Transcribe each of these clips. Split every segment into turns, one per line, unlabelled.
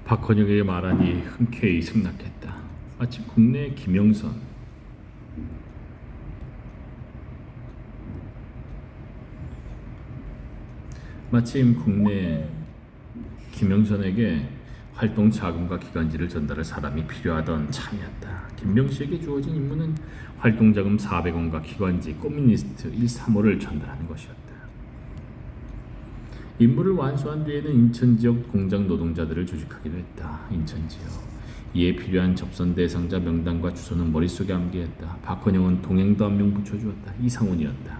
박헌영에게 말하니 흔쾌히 승낙했다. 마침 국내의 김영선, 김영선에게 활동 자금과 기간지를 전달할 사람이 필요하던 참이었다. 김명씨에게 주어진 임무는 활동 자금 400원과 기관지 커뮤니스트 135를 전달하는 것이었다. 임무를 완수한 뒤에는 인천 지역 공장 노동자들을 조직하기로 했다. 인천 지역. 이에 필요한 접선 대상자 명단과 주소는 머릿속에 암기했다. 박헌영은 동행도 한 명 붙여주었다. 이상훈이었다.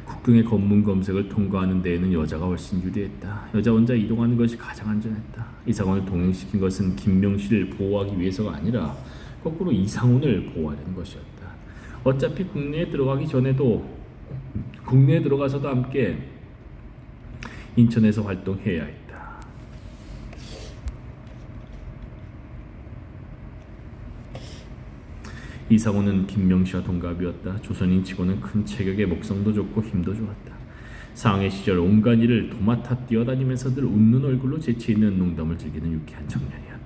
국경의 검문 검색을 통과하는 데에는 여자가 훨씬 유리했다. 여자 혼자 이동하는 것이 가장 안전했다. 이상훈을 동행시킨 것은 김명씨를 보호하기 위해서가 아니라 거꾸로 이상훈을 보호하려는 것이었다. 어차피 국내에 들어가서도 함께 인천에서 활동해야 했다. 이상호는 김명씨와 동갑이었다. 조선인 치고는 큰 체격에 목성도 좋고 힘도 좋았다. 상해 시절 온갖 일을 도맡아 뛰어다니면서 늘 웃는 얼굴로 재치있는 농담을 즐기는 유쾌한 청년이었다.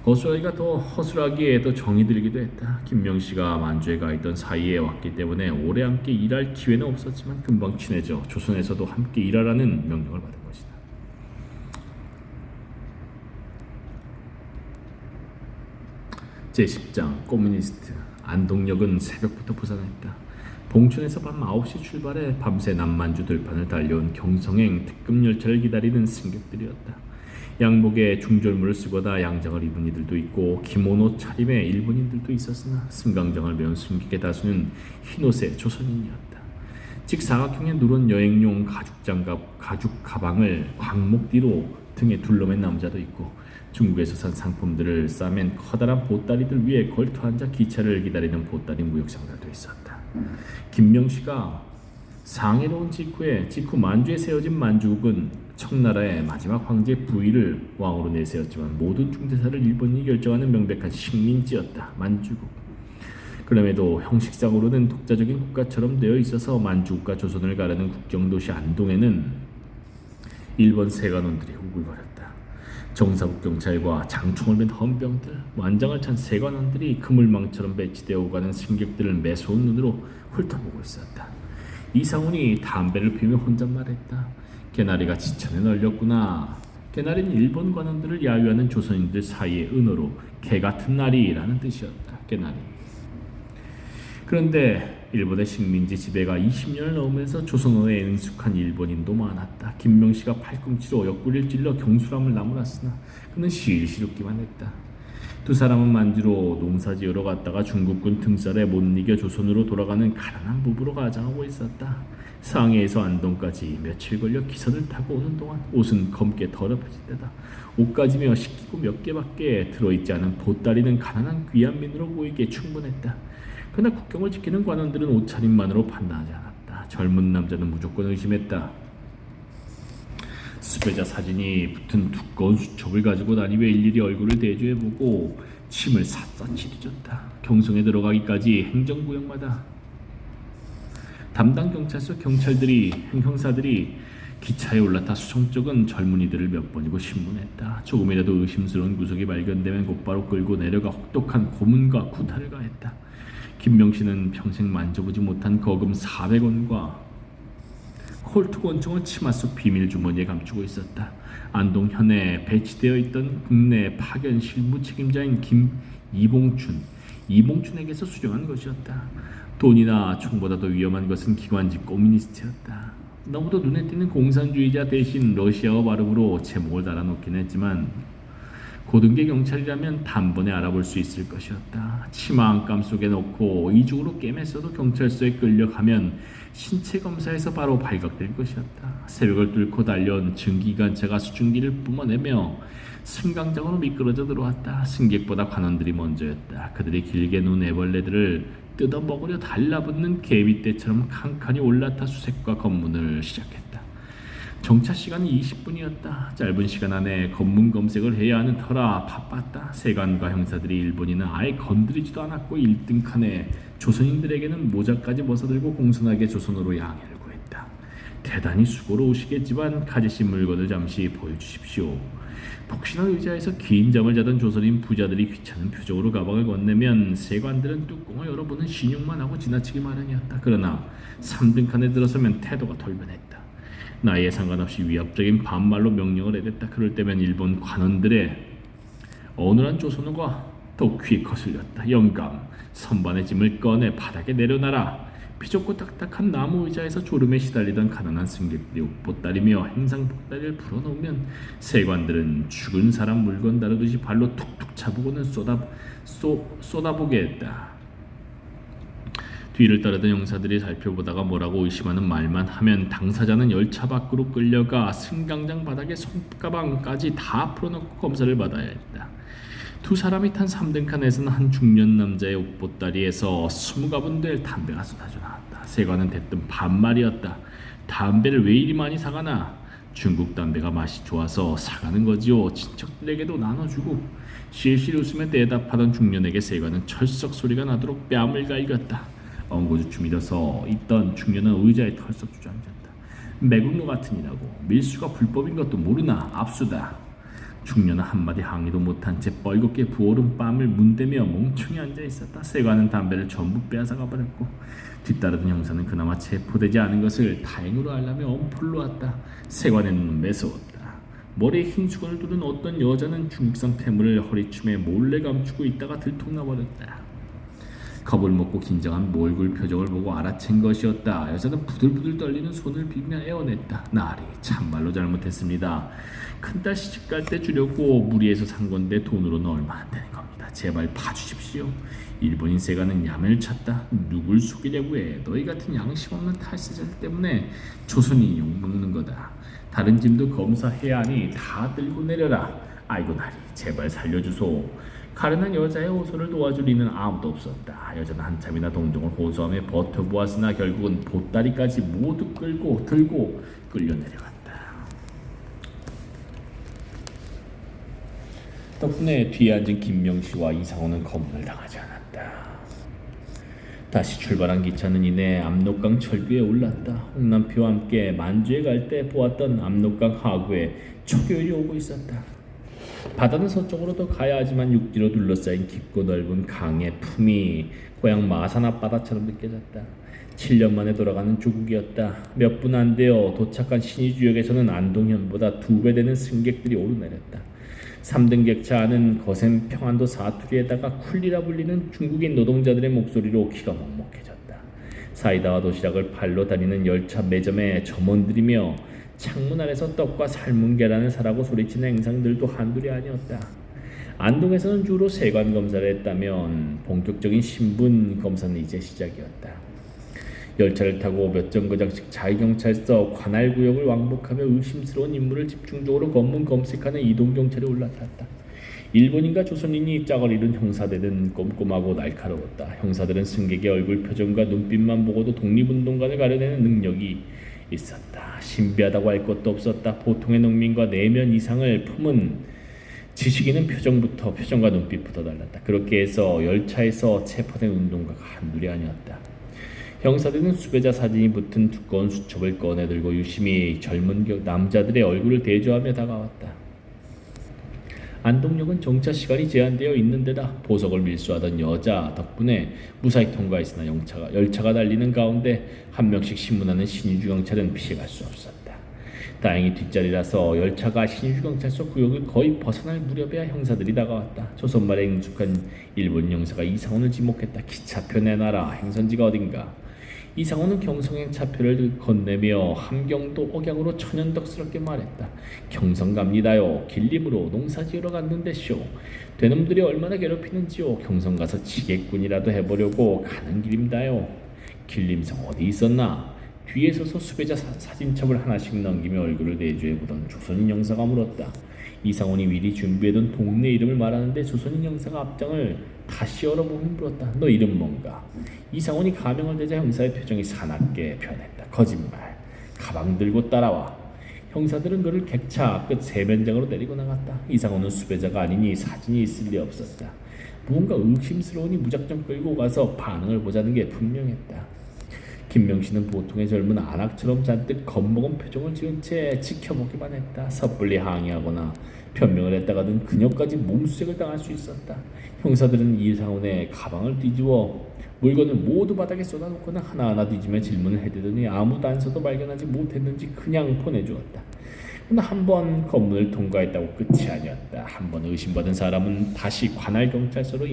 허술하기가 더 허술하기에 더 정이 들기도 했다. 김명씨가 만주에 가 있던 사이에 왔기 때문에 오래 함께 일할 기회는 없었지만 금방 친해져 조선에서도 함께 일하라는 명령을 받은 것이다. 제10장 커뮤니스트. 안동역은 새벽부터 부산했다. 봉천에서 밤 9시 출발해 밤새 남만주 들판을 달려온 경성행 특급 열차를 기다리는 승객들이었다. 양복에 중절모를 쓰고다 양장을 입은 이들도 있고 기모노 차림의 일본인들도 있었으나 승강장을 메운 승객의 다수는 흰옷의 조선인이었다. 직사각형의 누런 여행용 가죽 가방을 광목 뒤로 등에 둘러맨 남자도 있고 중국에서 산 상품들을 싸맨 커다란 보따리들 위에 걸터 앉아 기차를 기다리는 보따리 무역상들도 있었다. 김명씨가 상해로 온 직후 만주에 세워진 만주국은 청나라의 마지막 황제 부위를 왕으로 내세웠지만 모든 중대사를 일본이 결정하는 명백한 식민지였다. 만주국. 그럼에도 형식상으로는 독자적인 국가처럼 되어 있어서 만주국과 조선을 가르는 국경도시 안동에는 일본 세관원들이 우글거렸다. 정사국 경찰과 장총을 맨 헌병들, 완장을 찬 세관원들이 그물망처럼 배치되어 오가는 승객들을 매서운 눈으로 훑어보고 있었다. 이상훈이 담배를 피우며 혼잣말했다. 개나리가 지천에 널렸구나. 개나리는 일본 관원들을 야유하는 조선인들 사이의 은어로 개같은 날이라는 뜻이었다. 개나리. 그런데 일본의 식민지 지배가 20년을 넘으면서 조선어에 능숙한 일본인도 많았다. 김명씨가 팔꿈치로 옆구리를 찔러 경술함을 나무랐으나 그는 실실 웃기만 했다. 두 사람은 만주로 농사지으러 갔다가 중국군 등살에 못 이겨 조선으로 돌아가는 가난한 부부로 가장하고 있었다. 상해에서 안동까지 며칠 걸려 기선을 타고 오는 동안 옷은 검게 더럽혀질 때다. 옷가지며 식기구 몇 개밖에 들어있지 않은 보따리는 가난한 귀한민으로 보이기에 충분했다. 그러나 국경을 지키는 관원들은 옷차림만으로 판단하지 않았다. 젊은 남자는 무조건 의심했다. 수배자 사진이 붙은 두꺼운 수첩을 가지고 다니 왜 일일이 얼굴을 대조해보고 침을 샅샅이 뒤졌다. 경성에 들어가기까지 행정구역마다 담당 경찰서 형사들이 기차에 올라타 수성적은 젊은이들을 몇 번이고 신문했다. 조금이라도 의심스러운 구석이 발견되면 곧바로 끌고 내려가 혹독한 고문과 구타를 가했다. 김명씨는 평생 만져보지 못한 거금 400원과 콜트 권총을 치마 속 비밀 주머니에 감추고 있었다. 안동 현에 배치되어 있던 국내 파견 실무 책임자인 이봉춘에게서 수령한 것이었다. 돈이나 총보다 더 위험한 것은 기관지 커뮤니스트였다. 너무도 눈에 띄는 공산주의자 대신 러시아어 발음으로 제목을 달아놓긴 했지만 고등계 경찰이라면 단번에 알아볼 수 있을 것이었다. 치마 안감 속에 넣고 이중으로 꿰맸어도 경찰서에 끌려가면 신체 검사에서 바로 발각될 것이었다. 새벽을 뚫고 달려온 증기관차가 수증기를 뿜어내며 승강장으로 미끄러져 들어왔다. 승객보다 관원들이 먼저였다. 그들이 길게 눈 애벌레들을 뜯어먹으려 달라붙는 개미떼처럼 칸칸이 올라타 수색과 검문을 시작했다. 정차 시간은 20분이었다. 짧은 시간 안에 검문 검색을 해야 하는 터라 바빴다. 세관과 형사들이 일본인은 아예 건드리지도 않았고 1등 칸에 조선인들에게는 모자까지 벗어들고 공손하게 조선어로 양해를 구했다. 대단히 수고로우시겠지만 가지신 물건을 잠시 보여주십시오. 폭신한 의자에서 긴 잠을 자던 조선인 부자들이 귀찮은 표정으로 가방을 건네면 세관들은 뚜껑을 열어보는 신용만 하고 지나치기 마련이었다. 그러나 3등 칸에 들어서면 태도가 돌변했다. 나이에 상관없이 위압적인 반말로 명령을 해댔다. 그럴 때면 일본 관원들의 어눌한 조선어가 더욱 귀에 거슬렸다. 영감, 선반의 짐을 꺼내 바닥에 내려놔라. 피좁고 딱딱한 나무 의자에서 졸음에 시달리던 가난한 승객들이 옷보따리며 행상복다리를 풀어놓으면 세관들은 죽은 사람 물건 다루듯이 발로 툭툭 차보고는 쏟아보게 했다. 뒤를 따르던 형사들이 살펴보다가 뭐라고 의심하는 말만 하면 당사자는 열차 밖으로 끌려가 승강장 바닥에 손가방까지 다 풀어놓고 검사를 받아야 했다. 두 사람이 탄 3등 칸에서는 한 중년 남자의 옷보따리에서 20갑은 될 담배가 쏟아져 나왔다. 세관은 대뜸 반말이었다. 담배를 왜 이리 많이 사가나? 중국 담배가 맛이 좋아서 사가는 거지요. 친척들에게도 나눠주고. 실실 웃으며 대답하던 중년에게 세관은 철썩 소리가 나도록 뺨을 갈겼다. 엉거주춤 일어서 있던 중년은 의자에 털썩 주저앉았다. 매국노 같으니라고 밀수가 불법인 것도 모르나? 압수다. 중년은 한마디 항의도 못한 채 뻘겋게 부어오른 뺨을 문대며 멍청이 앉아있었다. 세관은 담배를 전부 빼앗아가 버렸고 뒤따르던 형사는 그나마 체포되지 않은 것을 다행으로 알라며 엄풀로 왔다. 세관의 눈은 매서웠다. 머리에 흰 수건을 두른 어떤 여자는 중국산 폐물을 허리춤에 몰래 감추고 있다가 들통나버렸다. 겁을 먹고 긴장한 몰골 표정을 보고 알아챈 것이었다. 여자는 부들부들 떨리는 손을 빌며 애원했다. 나으리, 참말로 잘못했습니다. 큰딸 시집갈 때 주려고 무리해서 산 건데 돈으로는 얼마 안 되는 겁니다. 제발 봐주십시오. 일본인 세관은 야면을 찼다. 누굴 속이려고 해. 너희 같은 양심 없는 탈세자들 때문에 조선인이 욕먹는 거다. 다른 짐도 검사해야 하니 다 들고 내려라. 아이고 나리, 제발 살려주소. 가련한 여자의 호소를 도와줄 이는 아무도 없었다. 여자는 한참이나 동정을 호소하며 버텨보았으나 결국은 보따리까지 모두 들고 끌려 내려갔다. 덕분에 뒤에 앉은 김명씨와 이상호는 검문을 당하지 않았다. 다시 출발한 기차는 이내 압록강 철교에 올랐다. 홍남표와 함께 만주에 갈 때 보았던 압록강 하구에 초교일이 오고 있었다. 바다는 서쪽으로 더 가야 하지만 육지로 둘러싸인 깊고 넓은 강의 품이 고향 마산 앞바다처럼 느껴졌다. 7년 만에 돌아가는 조국이었다. 몇 분 안 되어 도착한 신의주역에서는 안동현보다 2배 되는 승객들이 오르내렸다. 3등 객차 안은 거센 평안도 사투리에다가 쿨리라 불리는 중국인 노동자들의 목소리로 귀가 먹먹해졌다. 사이다와 도시락을 팔러 다니는 열차 매점에 점원들이며 창문 아래서 떡과 삶은 계란을 사라고 소리치는 행상들도 한둘이 아니었다. 안동에서는 주로 세관 검사를 했다면 본격적인 신분 검사는 이제 시작이었다. 열차를 타고 몇 정거장씩 자유경찰서 관할구역을 왕복하며 의심스러운 인물을 집중적으로 검문 검색하는 이동경찰이 올라탔다. 일본인과 조선인이 짝을 이룬 형사들은 꼼꼼하고 날카로웠다. 형사들은 승객의 얼굴 표정과 눈빛만 보고도 독립운동가를 가려내는 능력이 있었다. 신비하다고 할 것도 없었다. 보통의 농민과 내면 이상을 품은 지식인은 표정과 눈빛부터 달랐다. 그렇게 해서 열차에서 체포된 운동가가 한둘이 아니었다. 형사들은 수배자 사진이 붙은 두꺼운 수첩을 꺼내들고 유심히 젊은 남자들의 얼굴을 대조하며 다가왔다. 안동역은 정차 시간이 제한되어 있는 데다 보석을 밀수하던 여자 덕분에 무사히 통과했으나 열차가 달리는 가운데 한 명씩 신문하는 신의주경찰은 피해갈 수 없었다. 다행히 뒷자리라서 열차가 신의주경찰서 구역을 거의 벗어날 무렵에야 형사들이 다가왔다. 조선말에 익숙한 일본 형사가 이상훈을 지목했다. 기차표 내놔라. 행선지가 어딘가. 이상호는 경성행 차표를 건네며 함경도 억양으로 천연덕스럽게 말했다. 경성 갑니다요. 길림으로 농사지으러 갔는데쇼. 되놈들이 얼마나 괴롭히는지요. 경성 가서 지게꾼이라도 해보려고 가는 길입니다요. 길림성 어디 있었나? 뒤에 서서 수배자 사진첩을 하나씩 넘기며 얼굴을 내조해보던 조선인 형사가 물었다. 이상훈이 미리 준비해둔 동네 이름을 말하는데 조선인 형사가 앞장을 다시 열어보며 물었다. 너 이름 뭔가? 이상훈이 가명을 대자 형사의 표정이 사납게 변했다. 거짓말. 가방 들고 따라와. 형사들은 그를 객차 끝 세면장으로 내리고 나갔다. 이상훈은 수배자가 아니니 사진이 있을 리 없었다. 무언가 의심스러우니 무작정 끌고 가서 반응을 보자는 게 분명했다. 김명신은 보통의 젊은 안악처럼 잔뜩 겁먹은 표정을 지은 채 지켜보기만 했다. 섣불리 항의하거나 변명을 했다가는 그녀까지 몸수색을 당할 수 있었다. 형사들은 이상훈의 가방을 뒤집어 물건을 모두 바닥에 쏟아놓고는 하나하나 뒤지며 질문을 해대더니 아무 단서도 발견하지 못했는지 그냥 보내주었다. 그러나 한 번 검문을 통과했다고 끝이 아니었다. 한 번 의심받은 사람은 다시 관할 경찰서로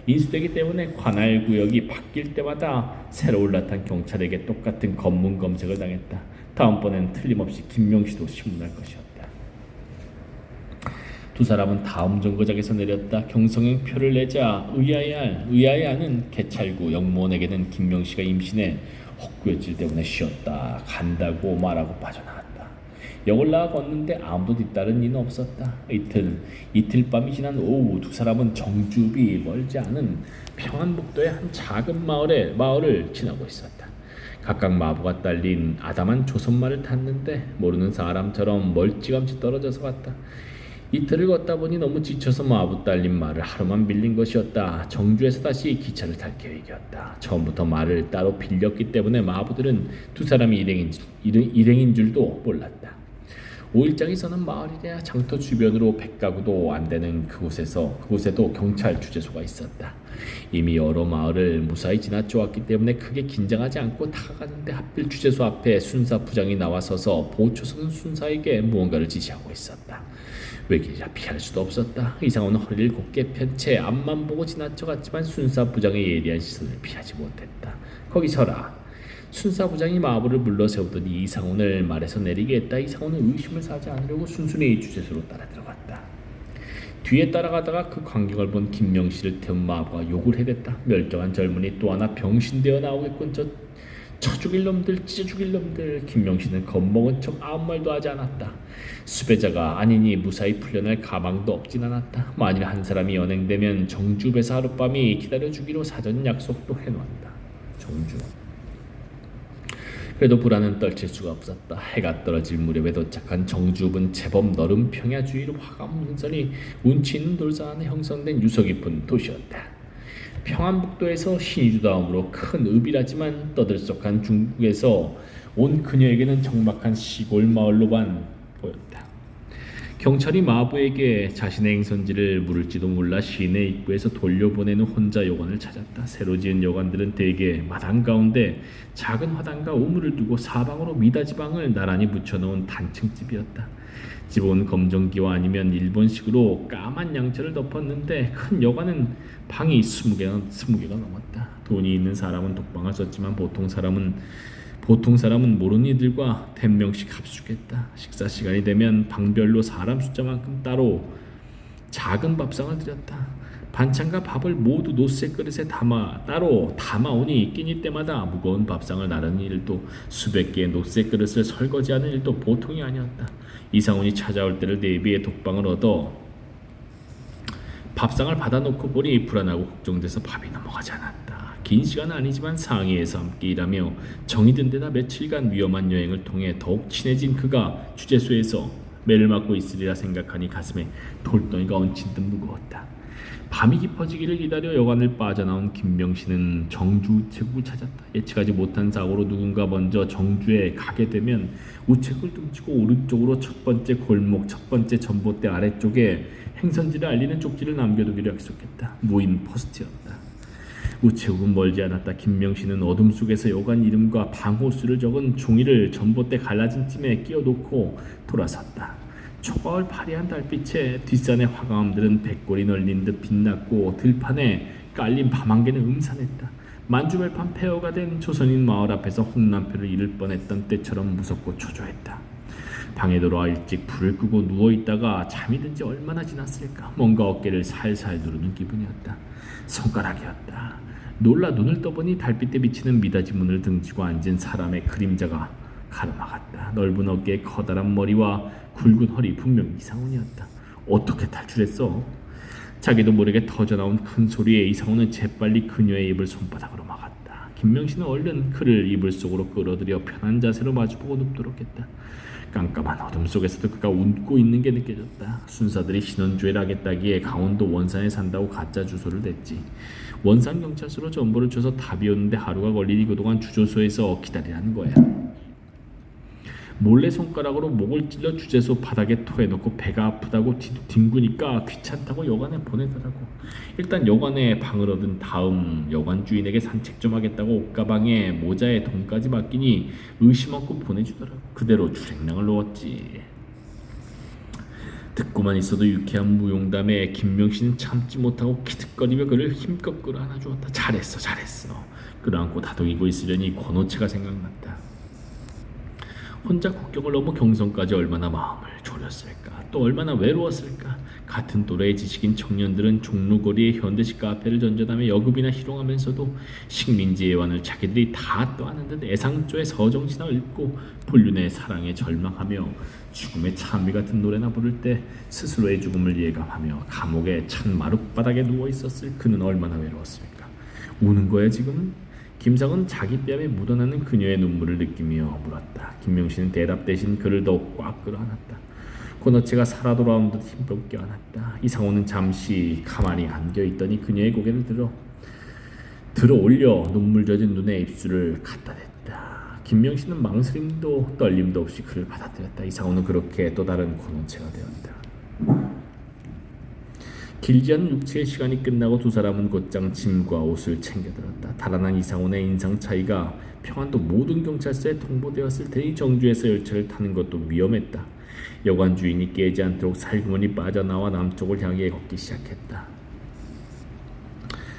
인수되기 때문에 관할 구역이 바뀔 때마다 새로 올라탄 경찰에게 똑같은 검문 검색을 당했다. 다음번엔 틀림없이 김명시도 신문할 것이었다. 두 사람은 다음 정거장에서 내렸다. 경성행 표를 내자 의아해하는 개찰구 영무원에게는 김명시가 임신해 헛구역질 때문에 쉬었다 간다고 말하고 빠져나갔다. 역을 나가 걷는데 아무도 뒤따른 이는 없었다. 이틀 밤이 지난 오후 두 사람은 정주읍이 멀지 않은 평안북도의 한 작은 마을을 지나고 있었다. 각각 마부가 딸린 아담한 조선말을 탔는데 모르는 사람처럼 멀찌감치 떨어져서 갔다. 이틀을 걷다 보니 너무 지쳐서 마부 딸린 말을 하루만 빌린 것이었다. 정주에서 다시 기차를 탈 계획이었다. 처음부터 말을 따로 빌렸기 때문에 마부들은 두 사람이 일행인 줄도 몰랐다. 5일장이 서는 마을이라 장터 주변으로 100가구도 안 되는 그곳에도 경찰 주재소가 있었다. 이미 여러 마을을 무사히 지나쳐왔기 때문에 크게 긴장하지 않고 다가가는데 하필 주재소 앞에 순사부장이 나와서서 보초서는 순사에게 무언가를 지시하고 있었다. 외길이라 피할 수도 없었다. 이상훈은 허리를 곧게 편 채 앞만 보고 지나쳐갔지만 순사부장의 예리한 시선을 피하지 못했다. 거기 서라. 순사부장이 마부를 불러 세우더니 이상훈을 말에서 내리게 했다. 이상훈은 의심을 사지 않으려고 순순히 주재소로 따라 들어갔다. 뒤에 따라가다가 그 광경을 본 김명시를 태운 마부가 욕을 해댔다. 멀쩡한 젊은이 또 하나 병신되어 나오겠군. 쳐 죽일 놈들, 찢어 죽일 놈들. 김명시는 겁먹은 척 아무 말도 하지 않았다. 수배자가 아니니 무사히 풀려날 가망도 없진 않았다. 만일 한 사람이 연행되면 정주읍에서 하룻밤이 기다려주기로 사전 약속도 해놓았다. 정주. 그래도 불안은 떨칠 수가 없었다. 해가 떨어질 무렵에 도착한 정주읍은 제법 너른 평야 주위로 화강 능선이 운치 있는 돌산 안에 형성된 유서 깊은 도시였다. 평안북도에서 신의주 다음으로 큰 읍이라지만 떠들썩한 중국에서 온 그녀에게는 적막한 시골 마을로만 보였다. 경찰이 마부에게 자신의 행선지를 물을지도 몰라 시내 입구에서 돌려보내는 혼자 요관을 찾았다. 새로 지은 요관들은 대개 마당 가운데 작은 화단과 우물을 두고 사방으로 미닫이방을 나란히 붙여놓은 단층집이었다. 집은 검정기와 아니면 일본식으로 까만 양철을 덮었는데 큰 여관은 방이 20개가 넘었다. 돈이 있는 사람은 독방을 썼지만 보통 사람은 모르는 이들과 100명씩 합숙했다. 식사 시간이 되면 방별로 사람 숫자만큼 따로 작은 밥상을 드렸다. 반찬과 밥을 모두 노쇠 그릇에 따로 담아오니 끼니 때마다 무거운 밥상을 나르는 일도 수백 개의 노쇠 그릇을 설거지하는 일도 보통이 아니었다. 이상훈이 찾아올 때를 대비해 독방을 얻어 밥상을 받아놓고 보니 불안하고 걱정돼서 밥이 넘어가지 않았다. 긴 시간은 아니지만 상해에서 함께 일하며 정이 든 데다 며칠간 위험한 여행을 통해 더욱 친해진 그가 주재소에서 매를 맞고 있으리라 생각하니 가슴에 돌덩이가 얹힌 듯 무거웠다. 밤이 깊어지기를 기다려 여관을 빠져나온 김명신은 정주 우체국을 찾았다. 예측하지 못한 사고로 누군가 먼저 정주에 가게 되면 우체국을 tum치고 오른쪽으로 첫 번째 골목, 첫 번째 전봇대 아래쪽에 행선지를 알리는 쪽지를 남겨두기로 약속했다. 무인 포스트였다. 우체국은 멀지 않았다. 김명신은 어둠 속에서 여관 이름과 방호수를 적은 종이를 전봇대 갈라진 틈에 끼워놓고 돌아섰다. 초가을 파리한 달빛에 뒷산의 화강암들은 백골이 널린 듯 빛났고 들판에 깔린 밤안개는 음산했다. 만주벌판 폐허가 된 조선인 마을 앞에서 홍남표를 잃을 뻔했던 때처럼 무섭고 초조했다. 방에 들어와 일찍 불을 끄고 누워있다가 잠이 든 지 얼마나 지났을까. 뭔가 어깨를 살살 누르는 기분이었다. 손가락이었다. 놀라 눈을 떠보니 달빛에 비치는 미닫이 문을 등지고 앉은 사람의 그림자가 가로막았다. 넓은 어깨에 커다란 머리와 굵은 허리, 분명 이상훈이었다. 어떻게 탈출했어? 자기도 모르게 터져나온 큰 소리에 이상훈은 재빨리 그녀의 입을 손바닥으로 막았다. 김명신은 얼른 그를 이불 속으로 끌어들여 편한 자세로 마주보고 눕도록 했다. 깜깜한 어둠 속에서도 그가 웃고 있는 게 느껴졌다. 순사들이 신원주의를 하겠다기에 강원도 원산에 산다고 가짜 주소를 냈지. 원산 경찰서로 전보를 줘서 답이 오는데 하루가 걸리니 그동안 주조소에서 기다리라는 거야. 몰래 손가락으로 목을 찔러 주재소 바닥에 토해놓고 배가 아프다고 뒹구니까 귀찮다고 여관에 보내더라고. 일단 여관에 방을 얻은 다음 여관 주인에게 산책 좀 하겠다고 옷가방에 모자에 돈까지 맡기니 의심 없고 보내주더라고. 그대로 주랭랑을 놓았지. 듣고만 있어도 유쾌한 무용담에 김명신은 참지 못하고 키득거리며 그를 힘껏 끌어안아주었다. 잘했어 잘했어. 끌어안고 다독이고 있으려니 권오채가 생각났다. 혼자 국경을 넘어 경성까지 얼마나 마음을 졸였을까. 또 얼마나 외로웠을까. 같은 또래의 지식인 청년들은 종로거리의 현대식 카페를 전전하며 여급이나 희롱하면서도 식민지 애완을 자기들이 다 떠하는 듯 애상조의 서정신을 읽고 불륜의 사랑에 절망하며 죽음의 찬미 같은 노래나 부를 때 스스로의 죽음을 예감하며 감옥의 찬 마룻바닥에 누워있었을 그는 얼마나 외로웠을까. 우는 거야 지금? 김상은 자기 뺨에 묻어나는 그녀의 눈물을 느끼며 물었다. 김명신은 대답 대신 그를 더욱 꽉 끌어안았다. 권어채가 살아 돌아온 듯 힘껏 껴안았다. 이상호는 잠시 가만히 안겨있더니 그녀의 고개를 들어 올려 눈물 젖은 눈에 입술을 갖다 댔다. 김명신은 망설임도 떨림도 없이 그를 받아들였다. 이상호는 그렇게 또 다른 권어채가 되었다. 길지 않은 육체의 시간이 끝나고 두 사람은 곧장 짐과 옷을 챙겨들었다. 달아난 이상훈의 인상 차이가 평안도 모든 경찰서에 통보되었을 테니 정주에서 열차를 타는 것도 위험했다. 여관 주인이 깨지 않도록 살그머니 빠져나와 남쪽을 향해 걷기 시작했다.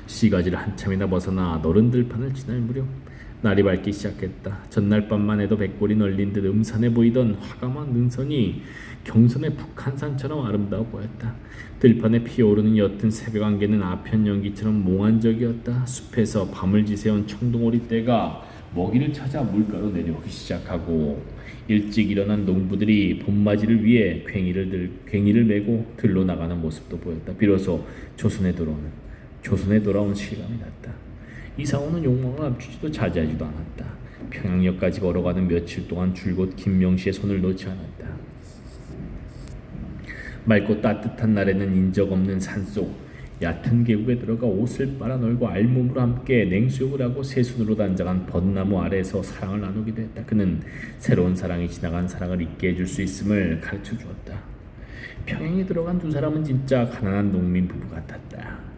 시가지를 한참이나 벗어나 너른 들판을 지날 무렵 날이 밝기 시작했다. 전날 밤만 해도 백골이 널린 듯 음산해 보이던 화감한 능선이 경선의 북한산처럼 아름다워 보였다. 들판에 피어오르는 옅은 새벽 안개는 아편 연기처럼 몽환적이었다. 숲에서 밤을 지새운 청동오리떼가 먹이를 찾아 물가로 내려오기 시작하고 일찍 일어난 농부들이 봄맞이를 위해 괭이를 메고 들로 나가는 모습도 보였다. 비로소 조선에 돌아온 실감이 났다. 이상호는 욕망을 감추지도 자제하지도 않았다. 평양역까지 걸어가는 며칠 동안 줄곧 김명시의 손을 놓지 않았다. 맑고 따뜻한 날에는 인적 없는 산속 얕은 계곡에 들어가 옷을 빨아널고 알몸으로 함께 냉수욕을 하고 새순으로 단장한 벚나무 아래에서 사랑을 나누기도 했다. 그는 새로운 사랑이 지나간 사랑을 잊게 해줄 수 있음을 가르쳐 주었다. 평양에 들어간 두 사람은 진짜 가난한 농민 부부 같았다.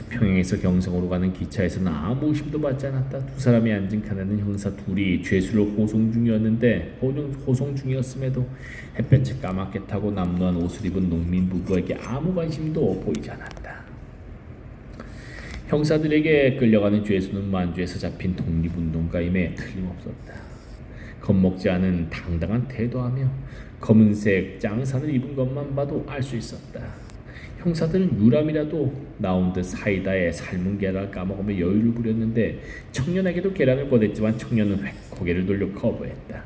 평양에서 경성으로 가는 기차에서는 아무 의심도 받지 않았다. 두 사람이 앉은 칸에는 형사 둘이 죄수를 호송 중이었음에도 햇볕에 까맣게 타고 남루한 옷을 입은 농민 부부에게 아무 관심도 보이지 않았다. 형사들에게 끌려가는 죄수는 만주에서 잡힌 독립운동가임에 틀림없었다. 겁먹지 않은 당당한 태도하며 검은색 짱산을 입은 것만 봐도 알 수 있었다. 형사들은 유람이라도 나온 듯 사이다에 삶은 계란을 까먹으며 여유를 부렸는데 청년에게도 계란을 거댔지만 청년은 획 고개를 돌려 거부했다.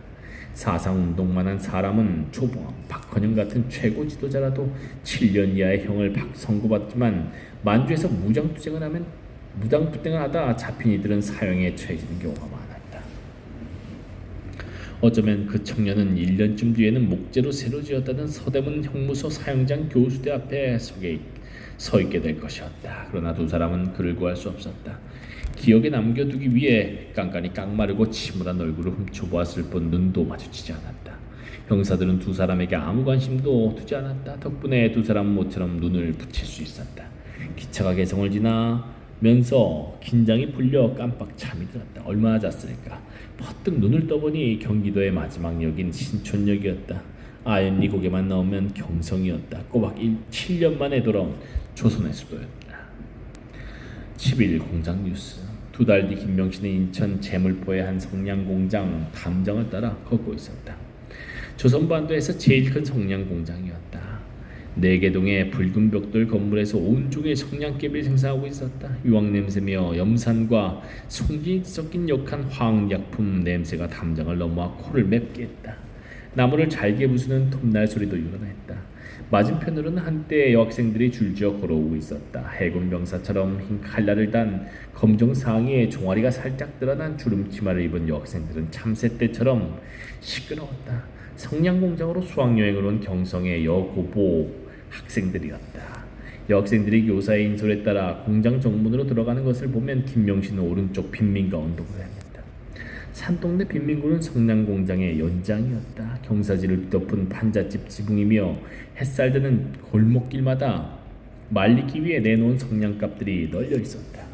사상운동만 한 사람은 조봉암, 박헌영 같은 최고 지도자라도 7년 이하의 형을 선고받지만 만주에서 무장투쟁을 하다 잡힌 이들은 사형에 처해지는 경우가 많았다. 어쩌면 그 청년은 1년쯤 뒤에는 목재로 새로 지었다는 서대문 형무소 사형장 교수대 앞에 서 있게 될 것이었다. 그러나 두 사람은 그를 구할 수 없었다. 기억에 남겨두기 위해 깐깐이 깡마르고 침울한 얼굴을 훔쳐보았을 뿐 눈도 마주치지 않았다. 형사들은 두 사람에게 아무 관심도 두지 않았다. 덕분에 두 사람은 모처럼 눈을 붙일 수 있었다. 기차가 개성을 지나면서 긴장이 풀려 깜빡 잠이 들었다. 얼마나 잤을까? 퍼뜩 눈을 떠보니 경기도의 마지막 역인 신촌역이었다. 아연리 고개만 나오면 경성이었다. 꼬박 7년 만에 돌아온 조선의 수도였다. 10일 공장 뉴스. 두 달 뒤 김명신은 인천 제물포의 한 성냥공장 담장을 따라 걷고 있었다. 조선반도에서 제일 큰 성냥공장이었다. 4개동의 붉은 벽돌 건물에서 온종일 성냥개비를 생산하고 있었다. 유황냄새며 염산과 송진이 섞인 역한 화학약품 냄새가 담장을 넘어와 코를 맵게 했다. 나무를 잘게 부수는 톱날 소리도 유난했다. 맞은편으로는 한때 여학생들이 줄지어 걸어오고 있었다. 해군 병사처럼 흰 칼날을 단 검정 상의에 종아리가 살짝 드러난 주름치마를 입은 여학생들은 참새 때처럼 시끄러웠다. 성냥공장으로 수학여행을 온 경성의 여고보 학생들이었다. 여학생들이 교사의 인솔에 따라 공장 정문으로 들어가는 것을 보면 김명신은 오른쪽 빈민가 언덕으로 향했다. 산동네 빈민구는 성냥공장의 연장이었다. 경사지를 덮은 판잣집 지붕이며 햇살 드는 골목길마다 말리기 위해 내놓은 성냥갑들이 널려 있었다.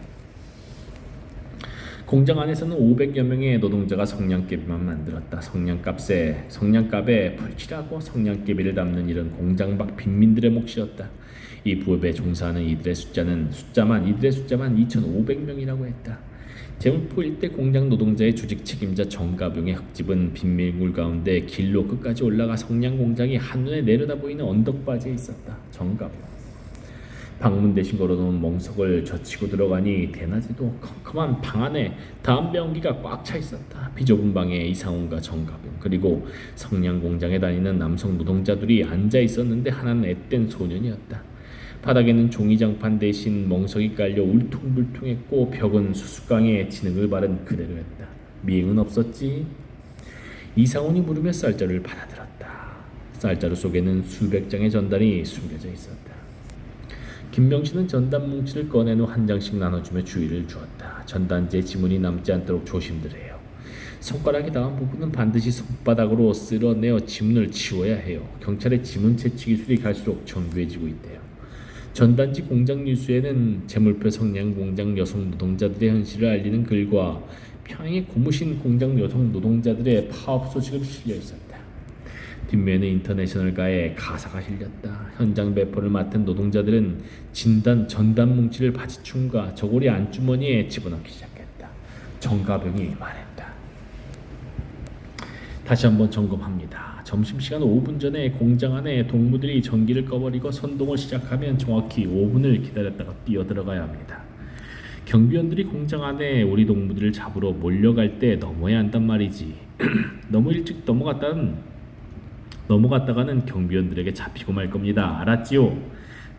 공장 안에서는 500여 명의 노동자가 성냥개비만 만들었다. 성냥갑에 불칠하고 성냥개비를 담는 일은 공장 밖 빈민들의 몫이었다. 이 부업에 종사하는 이들의 숫자만 2,500명이라고 했다. 제물포 일대 공장 노동자의 주직 책임자 정가병의 흙집은 빈민굴 가운데 길로 끝까지 올라가 성냥공장이 한눈에 내려다 보이는 언덕바지에 있었다. 정가병. 방문 대신 걸어놓은 멍석을 젖히고 들어가니 대낮에도 컴컴한 방 안에 담배 연기가 꽉 차 있었다. 비좁은 방에 이상훈과 정가병 그리고 성냥공장에 다니는 남성 노동자들이 앉아 있었는데 하나는 앳된 소년이었다. 바닥에는 종이장판 대신 멍석이 깔려 울퉁불퉁했고 벽은 수수깡에 진흙을 바른 그대로였다. 미행은 없었지. 이상훈이 물으며 쌀자루를 받아들었다. 쌀자루 속에는 수백 장의 전단이 숨겨져 있었다. 김명신은 전단 뭉치를 꺼낸 후 한 장씩 나눠주며 주의를 주었다. 전단지에 지문이 남지 않도록 조심들 해요. 손가락이 닿은 부분은 반드시 손바닥으로 쓸어내어 지문을 지워야 해요. 경찰의 지문 채취 기술이 갈수록 정교해지고 있대요. 전단지 공장 뉴스에는 재물표 성냥공장 여성 노동자들의 현실을 알리는 글과 평양의 고무신 공장 여성 노동자들의 파업 소식을 실려 있었다. 뒷면에 인터내셔널가의 가사가 실렸다. 현장 배포를 맡은 노동자들은 전단 뭉치를 바지춤과 저고리 안주머니에 집어넣기 시작했다. 정가병이 말했다. 다시 한번 점검합니다. 점심시간 5분 전에 공장 안에 동무들이 전기를 꺼버리고 선동을 시작하면 정확히 5분을 기다렸다가 뛰어들어가야 합니다. 경비원들이 공장 안에 우리 동무들을 잡으러 몰려갈 때 넘어야 한단 말이지. 너무 일찍 넘어갔다가는 경비원들에게 잡히고 말 겁니다. 알았지요?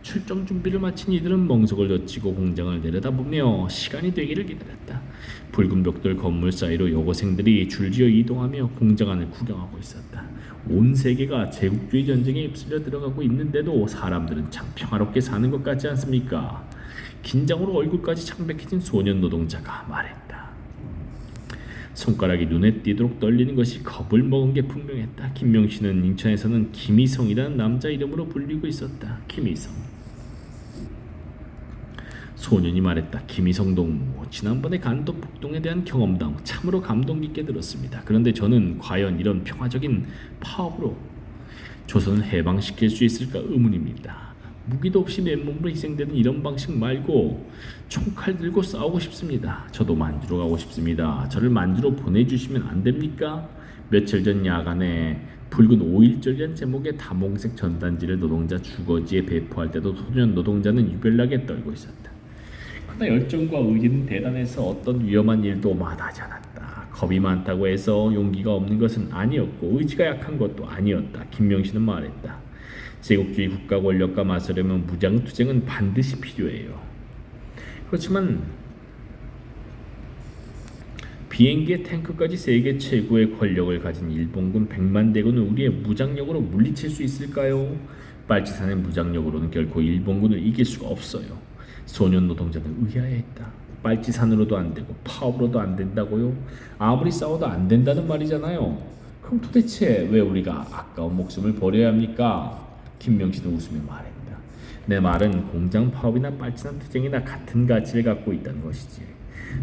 출정 준비를 마친 이들은 멍석을 젖히고 공장을 내려다보며 시간이 되기를 기다렸다. 붉은 벽돌 건물 사이로 여고생들이 줄지어 이동하며 공장 안을 구경하고 있었다. 온 세계가 제국주의 전쟁에 휩쓸려 들어가고 있는데도 사람들은 참 평화롭게 사는 것 같지 않습니까? 긴장으로 얼굴까지 창백해진 소년 노동자가 말했다. 손가락이 눈에 띄도록 떨리는 것이 겁을 먹은 게 분명했다. 김명신은 인천에서는 김희성이라는 남자 이름으로 불리고 있었다. 김희성. 소년이 말했다. 김희성 동무, 지난번에 간도 폭동에 대한 경험담 참으로 감동 깊게 들었습니다. 그런데 저는 과연 이런 평화적인 파업으로 조선을 해방시킬 수 있을까 의문입니다. 무기도 없이 맨몸으로 희생되는 이런 방식 말고 총칼 들고 싸우고 싶습니다. 저도 만주로 가고 싶습니다. 저를 만주로 보내주시면 안 됩니까? 며칠 전 야간에 붉은 5.1절이란 제목의 다몽색 전단지를 노동자 주거지에 배포할 때도 소년 노동자는 유별나게 떨고 있었다. 그러나 열정과 의지는 대단해서 어떤 위험한 일도 마다하지 않았다. 겁이 많다고 해서 용기가 없는 것은 아니었고 의지가 약한 것도 아니었다. 김명신은 말했다. 제국주의 국가 권력과 맞서려면 무장투쟁은 반드시 필요해요. 그렇지만 비행기에 탱크까지 세계 최고의 권력을 가진 일본군 100만 대군을 우리의 무장력으로 물리칠 수 있을까요? 빨치산의 무장력으로는 결코 일본군을 이길 수가 없어요. 소년 노동자는 의아해했다. 빨치산으로도 안 되고 파업으로도 안 된다고요? 아무리 싸워도 안 된다는 말이잖아요. 그럼 도대체 왜 우리가 아까운 목숨을 버려야 합니까? 김명신은 웃으며 말했다. 내 말은 공장 파업이나 빨치산 투쟁이나 같은 가치를 갖고 있다는 것이지.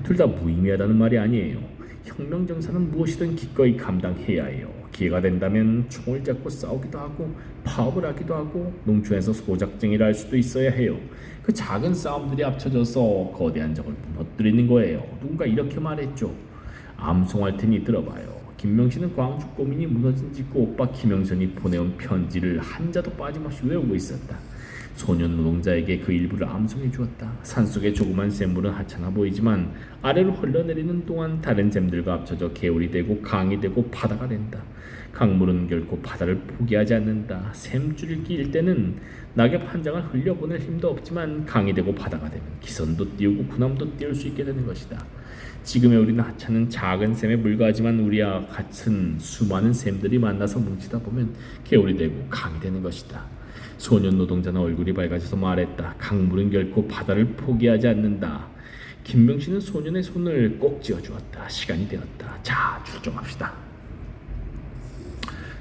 둘 다 무의미하다는 말이 아니에요. 혁명 정사는 무엇이든 기꺼이 감당해야 해요. 기회가 된다면 총을 잡고 싸우기도 하고 파업을 하기도 하고 농촌에서 소작쟁이를 할 수도 있어야 해요. 그 작은 싸움들이 합쳐져서 거대한 적을 무너뜨리는 거예요. 누군가 이렇게 말했죠. 암송할 테니 들어봐요. 김명신은 광주 고민이 무너진 직후 오빠 김영선이 보내온 편지를 한자도 빠짐없이 외우고 있었다. 소년 노동자에게 그 일부를 암송해 주었다. 산속의 조그만 샘물은 하찮아 보이지만 아래로 흘러내리는 동안 다른 샘들과 합쳐져 개울이 되고 강이 되고 바다가 된다. 강물은 결코 바다를 포기하지 않는다. 샘줄을 끼일 때는 낙엽 한 장을 흘려보낼 힘도 없지만 강이 되고 바다가 되면 기선도 띄우고 군함도 띄울 수 있게 되는 것이다. 지금의 우리는 하찮은 작은 샘에 불과하지만 우리와 같은 수많은 샘들이 만나서 뭉치다 보면 개울이 되고 강이 되는 것이다. 소년 노동자는 얼굴이 밝아져서 말했다. 강물은 결코 바다를 포기하지 않는다. 김명신은 소년의 손을 꼭 쥐어주었다. 시간이 되었다. 자, 출정합시다.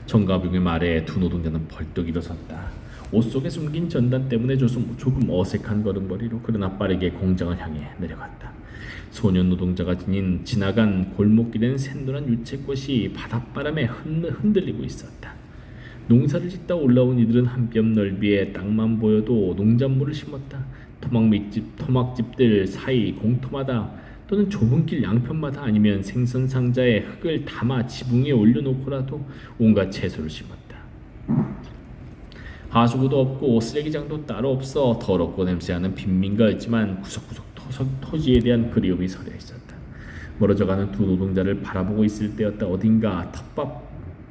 정가병의 말에 두 노동자는 벌떡 일어섰다. 옷 속에 숨긴 전단 때문에 조금 어색한 걸음걸이로 그러나 빠르게 공장을 향해 내려갔다. 소년 노동자가 지나간 골목길에는 샛노란 유채꽃이 바닷바람에 흔들리고 있었다. 농사를 짓다 올라온 이들은 한 뼘 넓이의 땅만 보여도 농작물을 심었다. 토막집들 사이 공터마다 또는 좁은 길 양편마다 아니면 생선 상자에 흙을 담아 지붕 위에 올려놓고라도 온갖 채소를 심었다. 하수구도 없고 쓰레기장도 따로 없어 더럽고 냄새나는 빈민가였지만 구석구석 토지에 대한 그리움이 서려 있었다. 멀어져가는 두 노동자를 바라보고 있을 때였다. 어딘가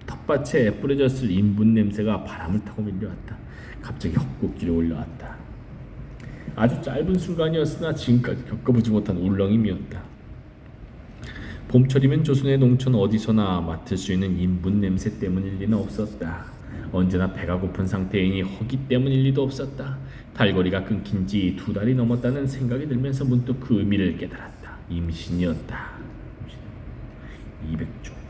텃밭에 뿌려졌을 인분 냄새가 바람을 타고 밀려왔다. 갑자기 헛구길에 올라왔다. 아주 짧은 순간이었으나 지금까지 겪어보지 못한 울렁임이었다. 봄철이면 조선의 농촌 어디서나 맡을 수 있는 인분 냄새 때문일 리는 없었다. 언제나 배가 고픈 상태이니 허기 때문일 리도 없었다. 달거리가 끊긴 지 2달이 넘었다는 생각이 들면서 문득 그 의미를 깨달았다. 임신이었다. 200조.